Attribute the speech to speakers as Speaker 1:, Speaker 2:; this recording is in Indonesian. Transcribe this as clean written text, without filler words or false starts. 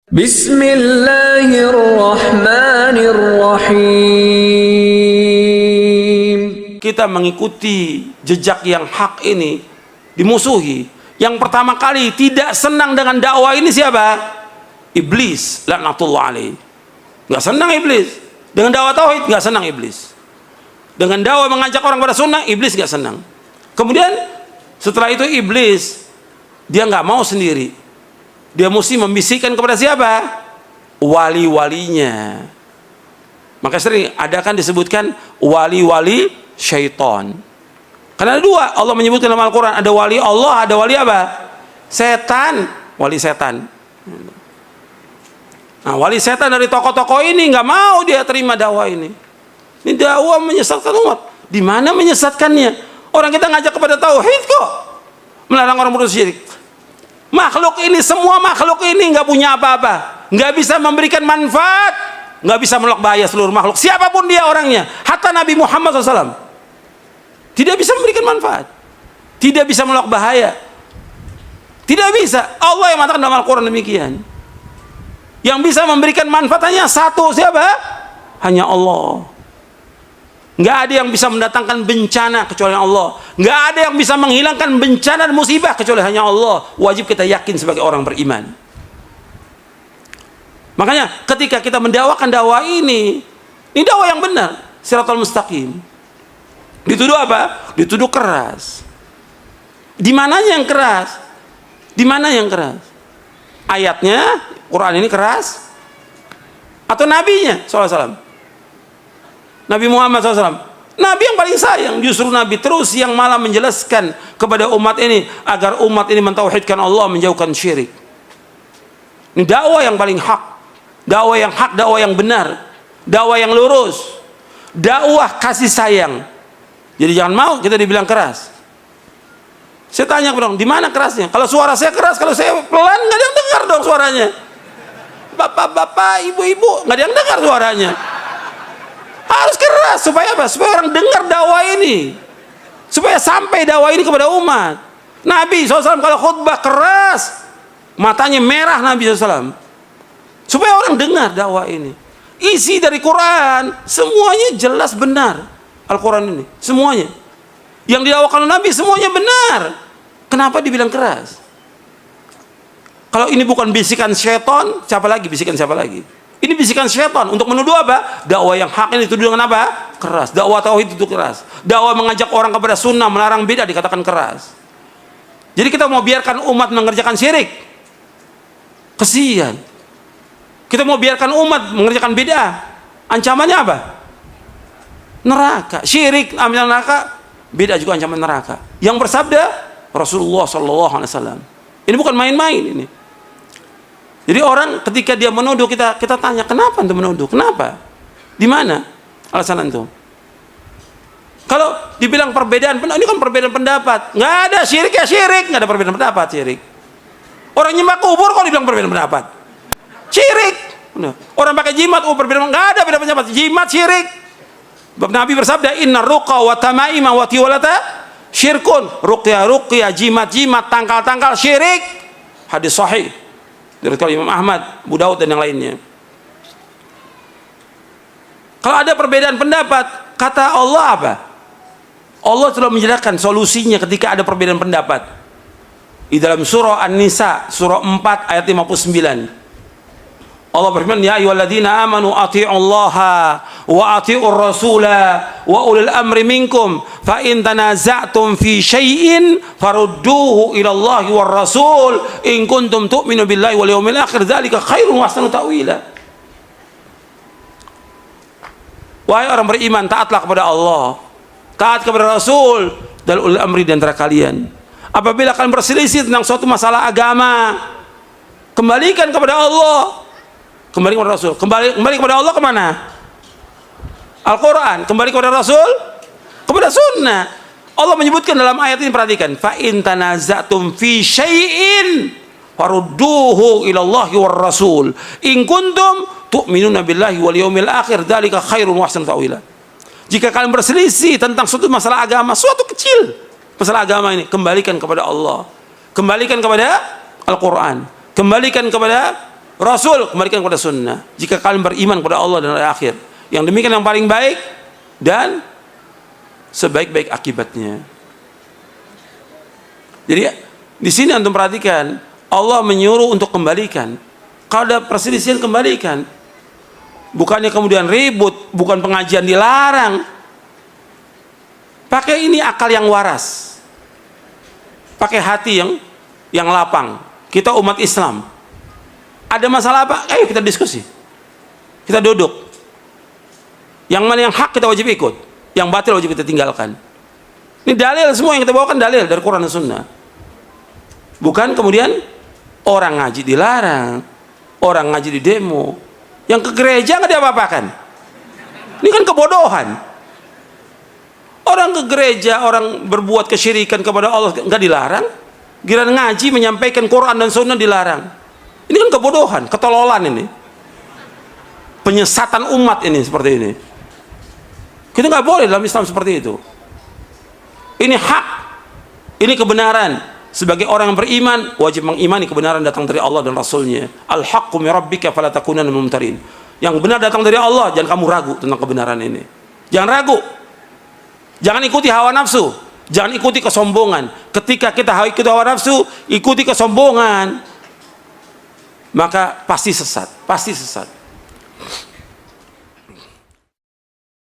Speaker 1: Bismillahirrahmanirrahim. Kita mengikuti jejak yang hak ini dimusuhi. Yang pertama kali tidak senang dengan dakwah ini siapa? Iblis, laknatullah alaih. Nggak senang iblis. Dengan dakwah tauhid nggak senang iblis. Dengan dakwah mengajak orang pada sunnah, iblis nggak senang. Kemudian setelah itu iblis dia nggak mau sendiri. Dia mesti membisikkan kepada siapa? Wali-walinya. Maka sering ada kan disebutkan wali-wali syaitan. Karena ada dua, Allah menyebutkan dalam Al-Quran, ada wali Allah, ada wali apa? Setan, wali setan. Nah, wali setan dari tokoh-tokoh ini nggak mau dia terima dakwah ini. Ini dakwah menyesatkan umat. Di mana menyesatkannya? Orang kita ngajak kepada tauhid kok, melarang orang bersyirik. Makhluk ini, semua makhluk ini nggak punya apa-apa, nggak bisa memberikan manfaat, nggak bisa menolak bahaya seluruh makhluk. Siapapun dia orangnya, hatta Nabi Muhammad SAW tidak bisa memberikan manfaat, tidak bisa menolak bahaya, tidak bisa. Allah yang mengatakan dalam Al-Quran demikian. Yang bisa memberikan manfaat hanya satu, siapa? Hanya Allah. Nggak ada yang bisa mendatangkan bencana kecuali Allah. Nggak ada yang bisa menghilangkan bencana dan musibah kecuali hanya Allah. Wajib kita yakin sebagai orang beriman. Makanya ketika kita mendakwakan dakwah ini dakwah yang benar, siratal mustaqim. Dituduh apa? Dituduh keras. Di mananya yang keras? Di mana yang keras? Ayatnya, Quran ini keras? Atau nabinya SAW? Nabi Muhammad SAW, Nabi yang paling sayang, justru Nabi terus yang malah menjelaskan kepada umat ini agar umat ini mentauhidkan Allah, menjauhkan syirik. Ini dakwah yang paling hak, dakwah yang benar, dakwah yang lurus, dakwah kasih sayang. Jadi jangan mau kita dibilang keras. Saya tanya dong, di mana kerasnya? Kalau suara saya keras, kalau saya pelan, nggak ada yang dengar dong suaranya. Bapak-bapak, ibu-ibu, nggak ada yang dengar suaranya. Harus keras supaya apa? Supaya orang dengar dakwah ini, supaya sampai dakwah ini kepada umat. Nabi SAW kalau khutbah keras, matanya merah Nabi SAW, supaya orang dengar dakwah ini. Isi dari Quran semuanya jelas benar. Al-Quran ini semuanya yang didakwakan Nabi semuanya benar. Kenapa dibilang keras? Kalau ini bukan bisikan syaitan, siapa lagi? Bisikan siapa lagi? Ini bisikan syaitan untuk menuduh apa? Dakwah yang hak ini dituduh dengan apa? Keras. Dakwah tauhid itu keras. Dakwah mengajak orang kepada sunnah, melarang bid'ah dikatakan keras. Jadi kita mau biarkan umat mengerjakan syirik? Kesian. Kita mau biarkan umat mengerjakan bid'ah? Ancamannya apa? Neraka. Syirik, ambil neraka. Bid'ah juga ancaman neraka. Yang bersabda Rasulullah SAW. Ini bukan main-main ini. Jadi orang ketika dia menuduh kita tanya, kenapa anda menuduh? Kenapa? Di mana alasan itu? Kalau dibilang perbedaan, ini kan perbedaan pendapat. Nggak ada syirik ya syirik, nggak ada perbedaan pendapat syirik. Orang nyembah kubur kok dibilang perbedaan pendapat? Syirik. Orang pakai jimat, perbedaan, nggak ada perbedaan pendapat. Jimat syirik. Nabi bersabda, Inna ruqa wa tamaima wa tiwalata syirkun. Ruqya, jimat, tangkal syirik. Hadis sahih dari Imam Ahmad, Abu Daud dan yang lainnya. Kalau ada perbedaan pendapat, kata Allah apa? Allah telah menjelaskan solusinya ketika ada perbedaan pendapat. Di dalam surah An-Nisa, surah 4 ayat 59. Allah berfirman, ya ayyuhalladzina amanu athi'ullaha wa athi'ur rasula wa ulil amri minkum fa in tanaza'tum fi syai'in farudduhu ila Allahi war rasul in kuntum tu'minu billahi wal yawmil akhir dzalika khairun wa ahsanu ta'wila. Wahai orang beriman, taatlah kepada Allah, taat kepada Rasul dan ulil amri di antara kalian. Apabila kalian berselisih tentang suatu masalah agama, kembalikan kepada Allah, kembali kepada Rasul. Kembali kepada Allah kemana? Al-Quran. Kembali kepada Rasul, kepada sunnah. Allah menyebutkan dalam ayat ini, perhatikan, fa in tanaza'tum fi syai'in farudduhu ila Allahi war rasul in kuntum tu'minuna billahi wal yawmil akhir dzalika khairun wa ahsanu ta'wila. Jika kalian berselisih tentang suatu masalah agama, suatu kecil masalah agama ini, kembalikan kepada Allah, kembalikan kepada Al-Quran, kembalikan kepada Rasul, kembalikan kepada sunnah. Jika kalian beriman kepada Allah dan hari akhir, yang demikian yang paling baik dan sebaik-baik akibatnya. Jadi di sini antum perhatikan, Allah menyuruh untuk kembalikan. Kalau ada perselisihan, kembalikan. Bukannya kemudian ribut, bukan pengajian dilarang. Pakai ini akal yang waras. Pakai hati yang lapang. Kita umat Islam. Ada masalah apa? Ayo kita diskusi. Kita duduk. Yang mana yang hak kita wajib ikut, yang batil wajib kita tinggalkan. Ini dalil, semua yang kita bawakan dalil dari Quran dan Sunnah. Bukan kemudian orang ngaji dilarang, orang ngaji di demo, yang ke gereja nggak diapa-apakan. Ini kan kebodohan. Orang ke gereja, orang berbuat kesyirikan kepada Allah nggak dilarang. Giliran ngaji menyampaikan Quran dan Sunnah dilarang. Ini kan kebodohan, ketololan ini. Penyesatan umat ini seperti ini. Kita nggak boleh dalam Islam seperti itu. Ini hak, ini kebenaran. Sebagai orang yang beriman, wajib mengimani kebenaran datang dari Allah dan Rasulnya. Al-haqqu min rabbika fala takunanna minal mumtarin. Yang benar datang dari Allah, jangan kamu ragu tentang kebenaran ini. Jangan ragu. Jangan ikuti hawa nafsu. Jangan ikuti kesombongan. Ketika kita ikuti hawa nafsu, ikuti kesombongan, maka pasti sesat, pasti sesat.